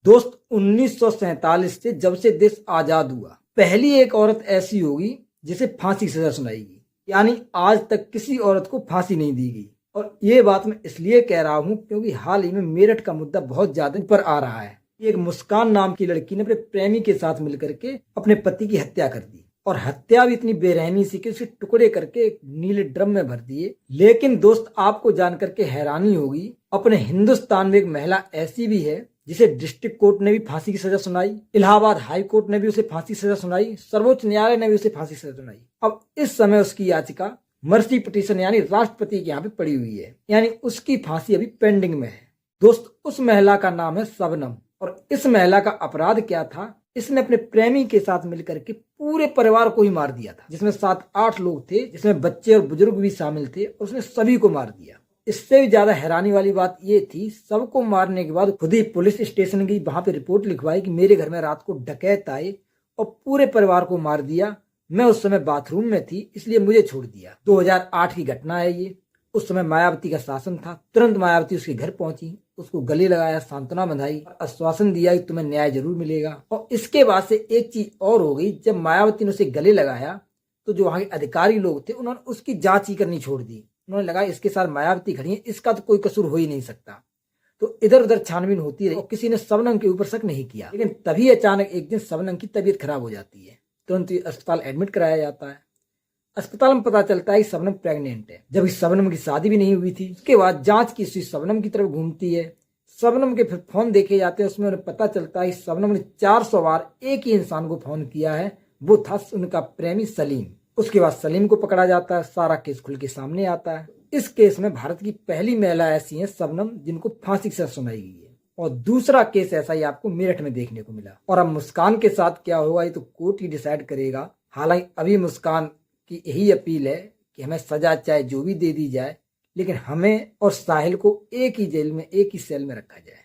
दोस्त 1947 से जब से देश आजाद हुआ पहली एक औरत ऐसी होगी जिसे फांसी की सजा सुनाएगी। यानी आज तक किसी औरत को फांसी नहीं दी गई। और ये बात मैं इसलिए कह रहा हूँ क्योंकि हाल ही में मेरठ का मुद्दा बहुत ज्यादा ऊपर आ रहा है। एक मुस्कान नाम की लड़की ने अपने प्रेमी के साथ मिलकर के अपने पति की हत्या कर दी और हत्या भी इतनी बेरहमी से कि उसे टुकड़े करके एक नीले ड्रम में भर दिए। लेकिन दोस्त आपको जानकर के हैरानी होगी, अपने हिंदुस्तान में एक महिला ऐसी भी है जिसे डिस्ट्रिक्ट कोर्ट ने भी फांसी की सजा सुनाई, इलाहाबाद हाई कोर्ट ने भी उसे फांसी की सजा सुनाई, सर्वोच्च न्यायालय ने भी उसे फांसी की सजा सुनाई। अब इस समय उसकी याचिका मर्सी पिटीशन यानी राष्ट्रपति के यहाँ पे पड़ी हुई है, यानी उसकी फांसी अभी पेंडिंग में है। दोस्त उस महिला का नाम है शबनम और इस महिला का अपराध क्या था, इसने अपने प्रेमी के साथ मिलकर के पूरे परिवार को ही मार दिया था, जिसमें 7-8 लोग थे, जिसमें बच्चे और बुजुर्ग भी शामिल थे और उसने सभी को मार दिया। इससे भी ज्यादा हैरानी वाली बात ये थी, सबको मारने के बाद खुद ही पुलिस स्टेशन गई, वहां पे रिपोर्ट लिखवाई कि मेरे घर में रात को डकैत आए और पूरे परिवार को मार दिया। मैं उस समय बाथरूम में थी इसलिए मुझे छोड़ दिया। 2008 की घटना है ये। उस समय मायावती का शासन था। तुरंत मायावती उसके घर पहुंची, उसको गले लगाया, सांत्वना बंधाई, आश्वासन दिया कि तुम्हें न्याय जरूर मिलेगा। और इसके बाद से एक चीज और हो गई, जब मायावती ने उसे गले लगाया तो जो वहां के अधिकारी लोग थे उन्होंने उसकी जांच ही करनी छोड़ दी। उन्होंने लगा इसके साथ मायावती खड़ी है, इसका तो कोई कसूर हो ही नहीं सकता। तो इधर उधर छानबीन होती रही और किसी ने शबनम के ऊपर शक नहीं किया। लेकिन तभी अचानक एक दिन शबनम की तबीयत खराब हो जाती है, तुरंत अस्पताल एडमिट कराया जाता है। अस्पताल में पता चलता है कि शबनम प्रेग्नेंट है, जब शबनम की शादी भी नहीं हुई थी। उसके बाद जांच की सुई शबनम की तरफ घूमती है। शबनम के फिर फोन देखे जाते हैं, उसमें उन्हें पता चलता है कि शबनम ने 400 बार एक ही इंसान को फोन किया है, वो था उनका प्रेमी सलीम। उसके बाद सलीम को पकड़ा जाता है, सारा केस खुल के सामने आता है। इस केस में भारत की पहली महिला ऐसी है शबनम जिनको फांसी की सजा सुनाई गई है। और दूसरा केस ऐसा ही आपको मेरठ में देखने को मिला। और अब मुस्कान के साथ क्या होगा ये तो कोर्ट ही डिसाइड करेगा। हालांकि अभी मुस्कान की यही अपील है कि हमें सजा चाहे जो भी दे दी जाए, लेकिन हमें और साहिल को एक ही जेल में, एक ही सेल में रखा जाए।